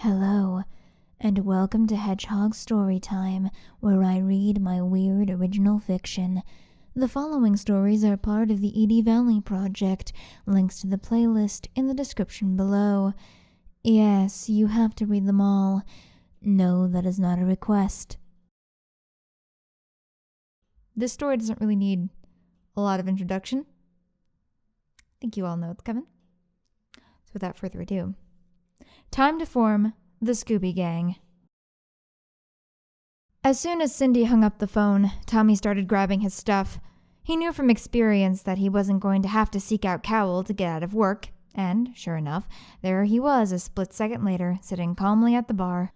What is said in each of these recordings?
Hello, and welcome to Hedgehog Storytime, where I read my weird original fiction. The following stories are part of the Edie Valley Project. Links to the playlist in the description below. Yes, you have to read them all. No, that is not a request. This story doesn't really need a lot of introduction. I think you all know it's coming. So without further ado, time to form the Scooby Gang. As soon as Cindy hung up the phone, Tommy started grabbing his stuff. He knew from experience that he wasn't going to have to seek out Cowell to get out of work, and, sure enough, there he was a split second later, sitting calmly at the bar.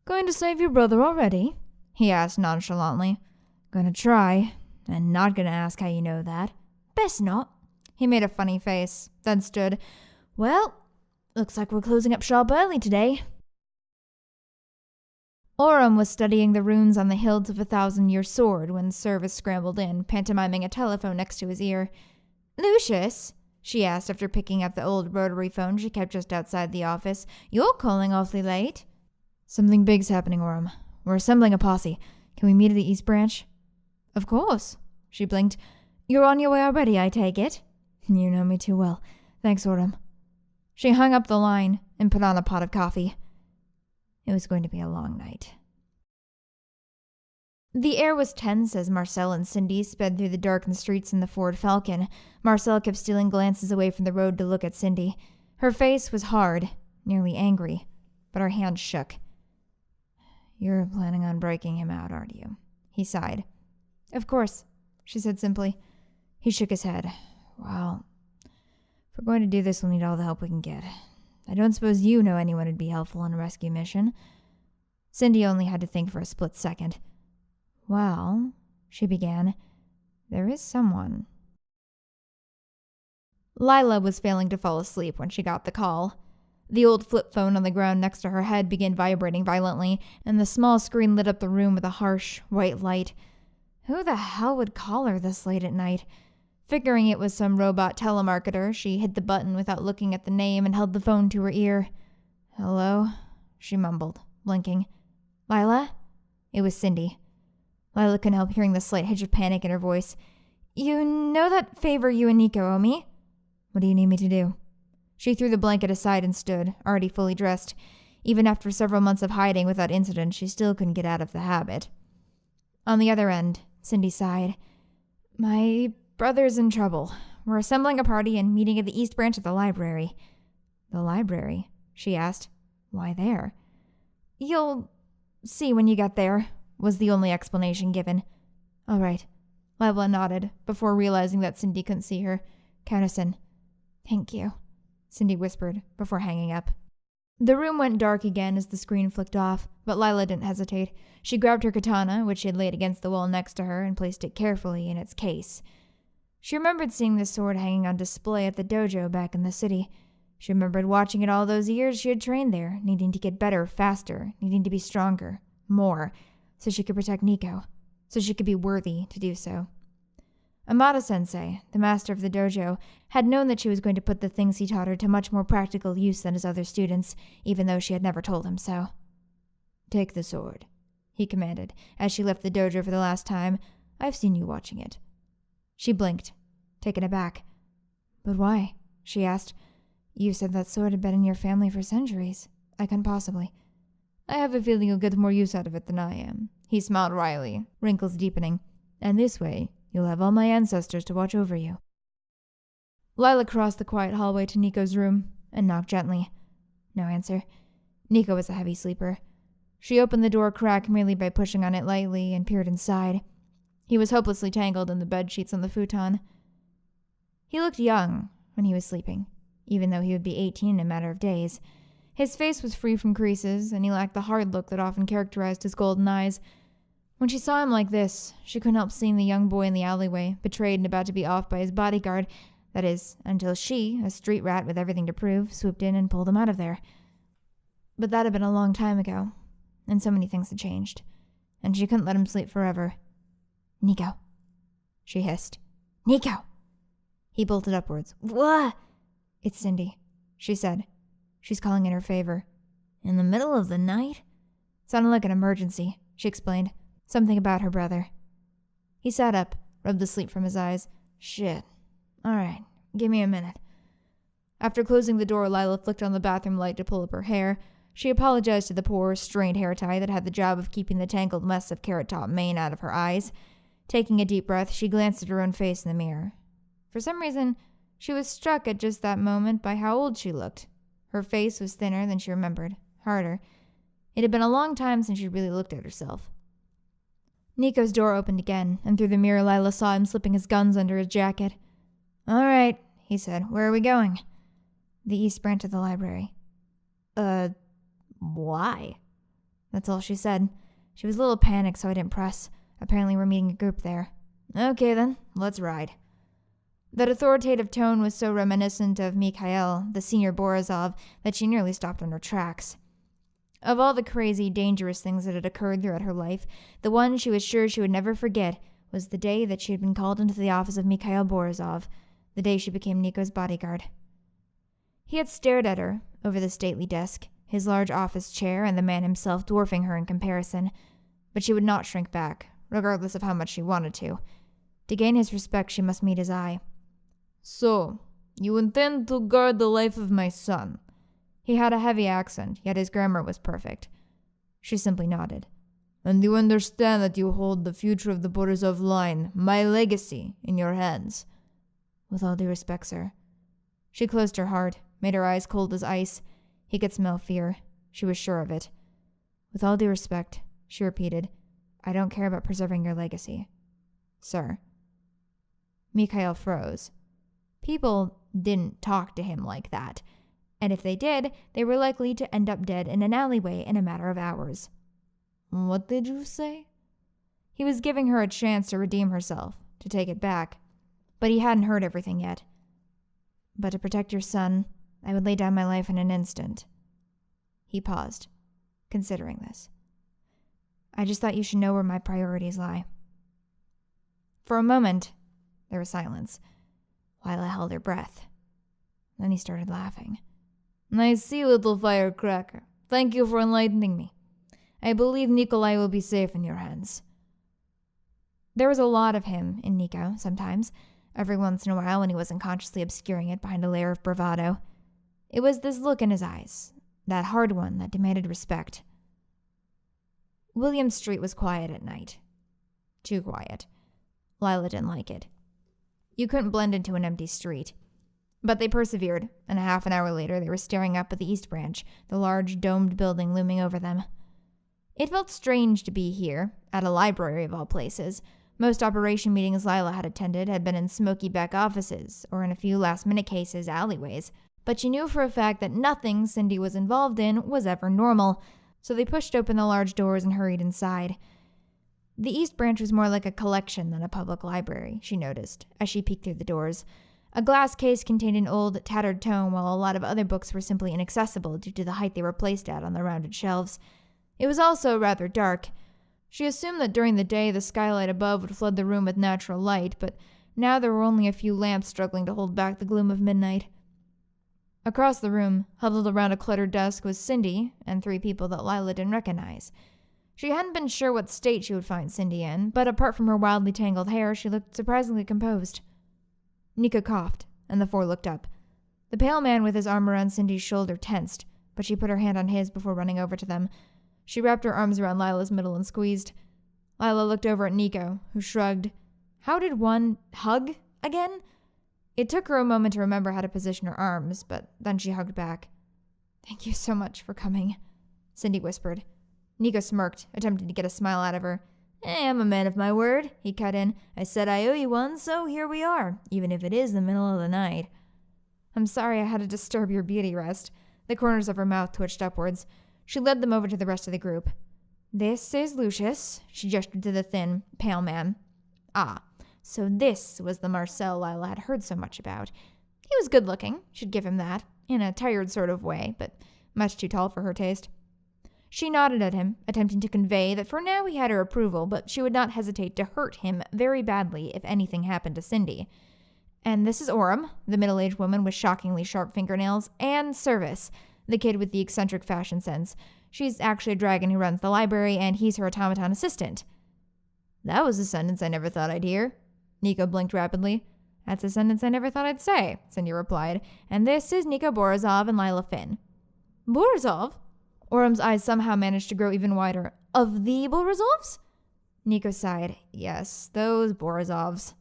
"Going to save your brother already?" he asked nonchalantly. "Gonna try, and not gonna ask how you know that." "Best not." He made a funny face, then stood. "Well, looks like we're closing up shop early today." Orem was studying the runes on the hilt of a 1,000-year sword when Service scrambled in, pantomiming a telephone next to his ear. "Lucius?" she asked after picking up the old rotary phone she kept just outside the office. "You're calling awfully late." "Something big's happening, Orem. We're assembling a posse. Can we meet at the East Branch?" "Of course." She blinked. "You're on your way already, I take it?" "You know me too well. Thanks, Orem." She hung up the line and put on a pot of coffee. It was going to be a long night. The air was tense as Marcell and Cindy sped through the darkened streets in the Ford Falcon. Marcell kept stealing glances away from the road to look at Cindy. Her face was hard, nearly angry, but her hands shook. "You're planning on breaking him out, aren't you?" He sighed. "Of course," she said simply. He shook his head. "Well, if we're going to do this, we'll need all the help we can get. I don't suppose you know anyone who'd be helpful in a rescue mission." Cindy only had to think for a split second. "Well," she began, "there is someone." Lila was failing to fall asleep when she got the call. The old flip phone on the ground next to her head began vibrating violently, and the small screen lit up the room with a harsh, white light. Who the hell would call her this late at night? Figuring it was some robot telemarketer, she hit the button without looking at the name and held the phone to her ear. "Hello?" she mumbled, blinking. "Lila?" It was Cindy. Lila couldn't help hearing the slight hitch of panic in her voice. "You know that favor you and Niko owe me?" "What do you need me to do?" She threw the blanket aside and stood, already fully dressed. Even after several months of hiding without incident, she still couldn't get out of the habit. On the other end, Cindy sighed. "My brother's in trouble. We're assembling a party and meeting at the East Branch of the library." "The library?" she asked. "Why there?" "You'll see when you get there," was the only explanation given. "All right." Lila nodded, before realizing that Cindy couldn't see her. "Count us in." "Thank you," Cindy whispered, before hanging up. The room went dark again as the screen flicked off, but Lila didn't hesitate. She grabbed her katana, which she had laid against the wall next to her, and placed it carefully in its case. She remembered seeing the sword hanging on display at the dojo back in the city. She remembered watching it all those years she had trained there, needing to get better faster, needing to be stronger, more, so she could protect Niko, so she could be worthy to do so. Amada-sensei, the master of the dojo, had known that she was going to put the things he taught her to much more practical use than his other students, even though she had never told him so. "Take the sword," he commanded, as she left the dojo for the last time. "I've seen you watching it." She blinked, taken aback. "But why?" she asked. "You said that sword had been in your family for centuries. I couldn't possibly." "I have a feeling you'll get more use out of it than I am." He smiled wryly, wrinkles deepening. "And this way, you'll have all my ancestors to watch over you." Lila crossed the quiet hallway to Niko's room and knocked gently. No answer. Niko was a heavy sleeper. She opened the door crack merely by pushing on it lightly and peered inside. He was hopelessly tangled in the bed sheets on the futon. He looked young when he was sleeping, even though he would be 18 in a matter of days. His face was free from creases, and he lacked the hard look that often characterized his golden eyes. When she saw him like this, she couldn't help seeing the young boy in the alleyway, betrayed and about to be off by his bodyguard. That is, until she, a street rat with everything to prove, swooped in and pulled him out of there. But that had been a long time ago, and so many things had changed, and she couldn't let him sleep forever. "Niko," she hissed. "Niko!" He bolted upwards. "What?" "It's Cindy," she said. "She's calling in her favor." In the middle of the night? Sounded like an emergency, she explained. Something about her brother. He sat up, rubbed the sleep from his eyes. Shit. All right, give me a minute. After closing the door, Lila flicked on the bathroom light to pull up her hair. She apologized to the poor, strained hair tie that had the job of keeping the tangled mess of carrot top mane out of her eyes. Taking a deep breath, she glanced at her own face in the mirror. For some reason, she was struck at just that moment by how old she looked. Her face was thinner than she remembered, harder. It had been a long time since she'd really looked at herself. Niko's door opened again, and through the mirror Lila saw him slipping his guns under his jacket. All right, he said. Where are we going? The east branch of the library. Why? That's all she said. She was a little panicked, so I didn't press. Apparently we're meeting a group there. Okay then, let's ride. That authoritative tone was so reminiscent of Mikhail, the senior Borisov, that she nearly stopped in her tracks. Of all the crazy, dangerous things that had occurred throughout her life, the one she was sure she would never forget was the day that she had been called into the office of Mikhail Borisov, the day she became Niko's bodyguard. He had stared at her over the stately desk, his large office chair and the man himself dwarfing her in comparison, but she would not shrink back, regardless of how much she wanted to. To gain his respect, she must meet his eye. So, you intend to guard the life of my son? He had a heavy accent, yet his grammar was perfect. She simply nodded. And you understand that you hold the future of the Borisov line, my legacy, in your hands? With all due respect, sir. She closed her heart, made her eyes cold as ice. He could smell fear. She was sure of it. With all due respect, she repeated, I don't care about preserving your legacy. Sir. Mikhail froze. People didn't talk to him like that. And if they did, they were likely to end up dead in an alleyway in a matter of hours. What did you say? He was giving her a chance to redeem herself, to take it back. But he hadn't heard everything yet. But to protect your son, I would lay down my life in an instant. He paused, considering this. I just thought you should know where my priorities lie. For a moment, there was silence. Lila held her breath. Then he started laughing. I see, little firecracker. Thank you for enlightening me. I believe Nikolai will be safe in your hands. There was a lot of him in Niko, sometimes, every once in a while when he wasn't consciously obscuring it behind a layer of bravado. It was this look in his eyes, that hard one that demanded respect. William Street was quiet at night. Too quiet. Lila didn't like it. You couldn't blend into an empty street. But they persevered, and a half an hour later they were staring up at the East Branch, the large domed building looming over them. It felt strange to be here, at a library of all places. Most operation meetings Lila had attended had been in smoky back offices, or in a few last-minute cases, alleyways. But she knew for a fact that nothing Cindy was involved in was ever normal, so they pushed open the large doors and hurried inside. The East Branch was more like a collection than a public library, she noticed, as she peeked through the doors. A glass case contained an old, tattered tome, while a lot of other books were simply inaccessible due to the height they were placed at on the rounded shelves. It was also rather dark. She assumed that during the day the skylight above would flood the room with natural light, but now there were only a few lamps struggling to hold back the gloom of midnight. Across the room, huddled around a cluttered desk, was Cindy and 3 people that Lila didn't recognize. She hadn't been sure what state she would find Cindy in, but apart from her wildly tangled hair, she looked surprisingly composed. Niko coughed, and the 4 looked up. The pale man with his arm around Cindy's shoulder tensed, but she put her hand on his before running over to them. She wrapped her arms around Lila's middle and squeezed. Lila looked over at Niko, who shrugged. How did one hug again? It took her a moment to remember how to position her arms, but then she hugged back. Thank you so much for coming, Cindy whispered. Niko smirked, attempting to get a smile out of her. I'm a man of my word, he cut in. I said I owe you one, so here we are, even if it is the middle of the night. I'm sorry I had to disturb your beauty rest. The corners of her mouth twitched upwards. She led them over to the rest of the group. This is Lucius, she gestured to the thin, pale man. Ah, so this was the Marcell Lila had heard so much about. He was good-looking, she'd give him that, in a tired sort of way, but much too tall for her taste. She nodded at him, attempting to convey that for now he had her approval, but she would not hesitate to hurt him very badly if anything happened to Cindy. And this is Orem, the middle-aged woman with shockingly sharp fingernails, and Service, the kid with the eccentric fashion sense. She's actually a dragon who runs the library, and he's her automaton assistant. That was a sentence I never thought I'd hear. Niko blinked rapidly. That's a sentence I never thought I'd say, Cindy replied. And this is Niko Borazov and Lila Finn. Borazov? Orum's eyes somehow managed to grow even wider. Of the Borazovs? Niko sighed. Yes, those Borazovs.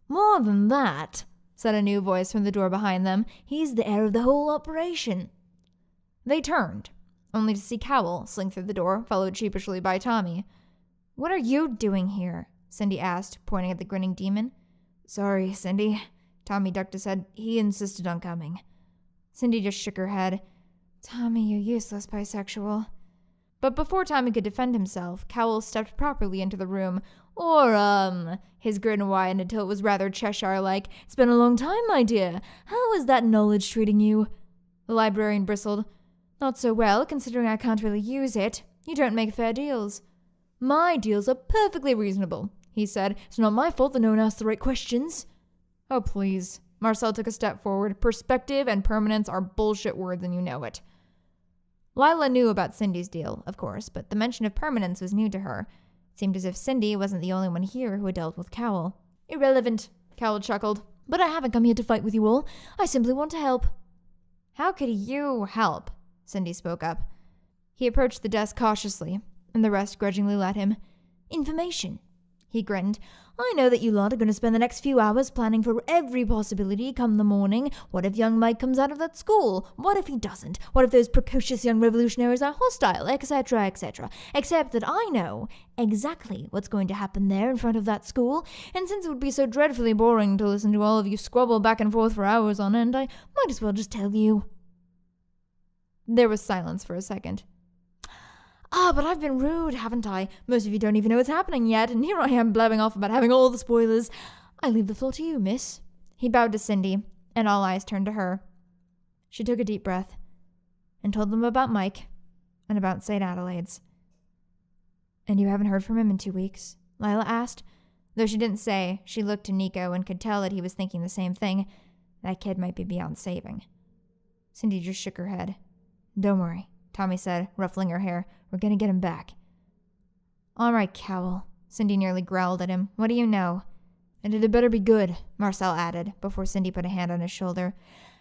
More than that, said a new voice from the door behind them. He's the heir of the whole operation. They turned, only to see Cowell slink through the door, followed sheepishly by Tommy. What are you doing here? Cindy asked, pointing at the grinning demon. Sorry, Cindy. Tommy ducked his head. He insisted on coming. Cindy just shook her head. Tommy, you useless bisexual. But before Tommy could defend himself, Cowell stepped properly into the room. His grin widened until it was rather Cheshire-like. It's been a long time, my dear. How is that knowledge treating you? The librarian bristled. Not so well, considering I can't really use it. You don't make fair deals. My deals are perfectly reasonable, he said. It's not my fault that no one asked the right questions. Oh, please. Marcell took a step forward. Perspective and permanence are bullshit words and you know it. Lila knew about Cindy's deal, of course, but the mention of permanence was new to her. It seemed as if Cindy wasn't the only one here who had dealt with Cowell. Irrelevant, Cowell chuckled. But I haven't come here to fight with you all. I simply want to help. How could you help? Cindy spoke up. He approached the desk cautiously, and the rest grudgingly let him. Information. He grinned. I know that you lot are going to spend the next few hours planning for every possibility come the morning. What if young Mike comes out of that school? What if he doesn't? What if those precocious young revolutionaries are hostile, etc., etc.? Except that I know exactly what's going to happen there in front of that school, and since it would be so dreadfully boring to listen to all of you squabble back and forth for hours on end, I might as well just tell you. There was silence for a second. But I've been rude, haven't I? Most of you don't even know what's happening yet, and here I am blabbing off about having all the spoilers. I leave the floor to you, miss. He bowed to Cindy, and all eyes turned to her. She took a deep breath, and told them about Mike, and about St. Adelaide's. And you haven't heard from him in 2 weeks? Lila asked. Though she didn't say, she looked to Niko and could tell that he was thinking the same thing. That kid might be beyond saving. Cindy just shook her head. Don't worry, Tommy said, ruffling her hair. We're gonna get him back. All right, Cowell. Cindy nearly growled at him. What do you know? And it had better be good, Marcell added, before Cindy put a hand on his shoulder.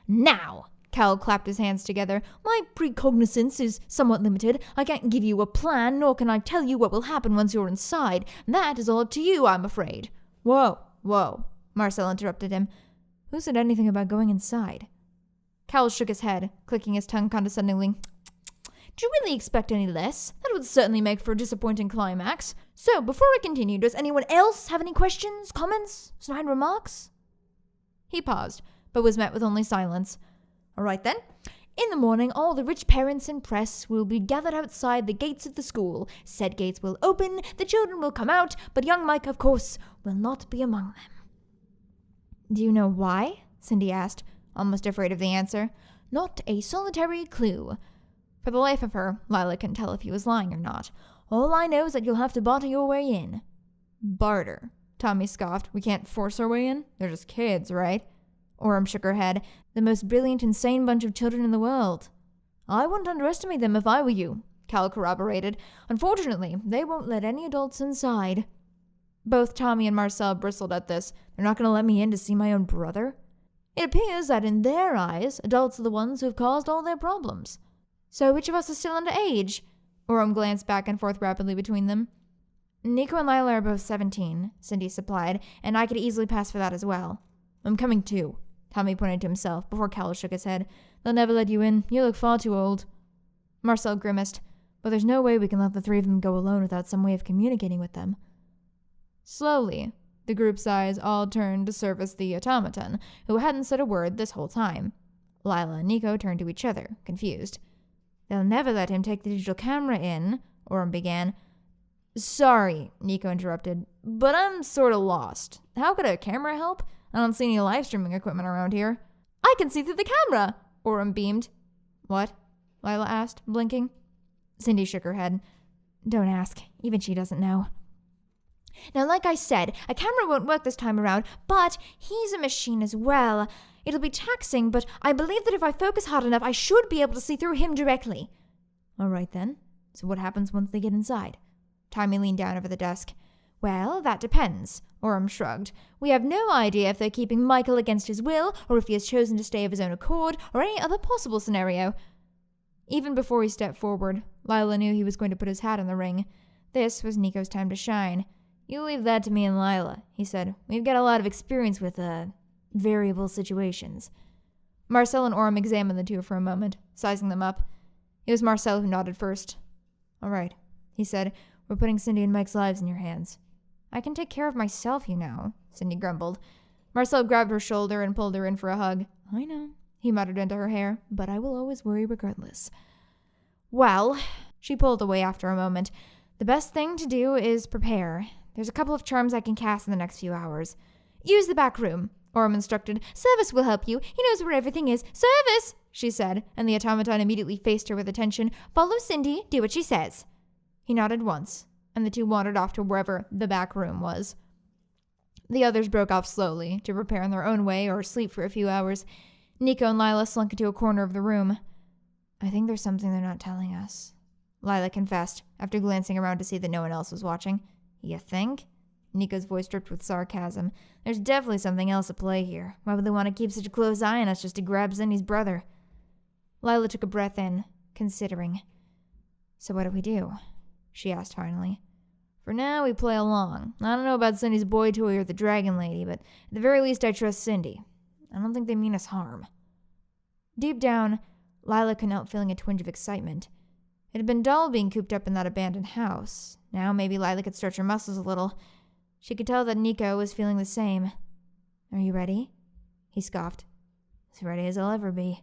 Now! Cowell clapped his hands together. My precognizance is somewhat limited. I can't give you a plan, nor can I tell you what will happen once you're inside. That is all up to you, I'm afraid. Whoa, Marcell interrupted him. Who said anything about going inside? Cowell shook his head, clicking his tongue condescendingly. Do you really expect any less? That would certainly make for a disappointing climax. So, before I continue, does anyone else have any questions, comments, snide remarks? He paused, but was met with only silence. All right then. In the morning, all the rich parents and press will be gathered outside the gates of the school. Said gates will open, the children will come out, but young Mike, of course, will not be among them. Do you know why? Cindy asked, almost afraid of the answer. Not a solitary clue. For the life of her, Lila couldn't tell if he was lying or not. All I know is that you'll have to barter your way in. Barter? Tommy scoffed. We can't force our way in? They're just kids, right? Orem shook her head. The most brilliant, insane bunch of children in the world. I wouldn't underestimate them if I were you, Cal corroborated. Unfortunately, they won't let any adults inside. Both Tommy and Marcell bristled at this. They're not going to let me in to see my own brother? It appears that in their eyes, adults are the ones who have caused all their problems. So which of us is still underage? Orem glanced back and forth rapidly between them. Niko and Lila are both 17, Cindy supplied, and I could easily pass for that as well. I'm coming too, Tommy pointed to himself before Cal shook his head. They'll never let you in. You look far too old. Marcell grimaced. But there's no way we can let the three of them go alone without some way of communicating with them. Slowly, the group's eyes all turned to service the automaton, who hadn't said a word this whole time. Lila and Niko turned to each other, confused. They'll never let him take the digital camera in, Orem began. Sorry, Niko interrupted, but I'm sort of lost. How could a camera help? I don't see any live streaming equipment around here. I can see through the camera, Orem beamed. What? Lila asked, blinking. Cindy shook her head. Don't ask. Even she doesn't know. Now, like I said, a camera won't work this time around, but he's a machine as well. It'll be taxing, but I believe that if I focus hard enough, I should be able to see through him directly." "All right, then. So what happens once they get inside?" Tommy leaned down over the desk. "Well, that depends," Orem shrugged. "We have no idea if they're keeping Michael against his will, or if he has chosen to stay of his own accord, or any other possible scenario." Even before he stepped forward, Lila knew he was going to put his hat in the ring. This was Niko's time to shine. "You leave that to me and Lila," he said. "We've got a lot of experience with, variable situations." Marcell and Orem examined the two for a moment, sizing them up. It was Marcell who nodded first. "All right," he said. "We're putting Cindy and Mike's lives in your hands." "I can take care of myself, you know," Cindy grumbled. Marcell grabbed her shoulder and pulled her in for a hug. "I know," he muttered into her hair, "but I will always worry regardless." "Well," she pulled away after a moment, "the best thing to do is prepare. There's a couple of charms I can cast in the next few hours." "Use the back room," Orem instructed. "Service will help you. He knows where everything is." "Service," she said, and the automaton immediately faced her with attention. "Follow Cindy. Do what she says." He nodded once, and the two wandered off to wherever the back room was. The others broke off slowly, to prepare in their own way or sleep for a few hours. Niko and Lila slunk into a corner of the room. "I think there's something they're not telling us," Lila confessed, after glancing around to see that no one else was watching. "You think?" Niko's voice dripped with sarcasm. "There's definitely something else at play here. Why would they want to keep such a close eye on us just to grab Cindy's brother?" Lila took a breath in, considering. "So what do we do?" she asked finally. "For now, we play along. I don't know about Cindy's boy toy or the dragon lady, but at the very least I trust Cindy. I don't think they mean us harm." Deep down, Lila couldn't help feeling a twinge of excitement. It had been dull being cooped up in that abandoned house. Now maybe Lila could stretch her muscles a little. She could tell that Niko was feeling the same. "Are you ready?" he scoffed. "As ready as I'll ever be."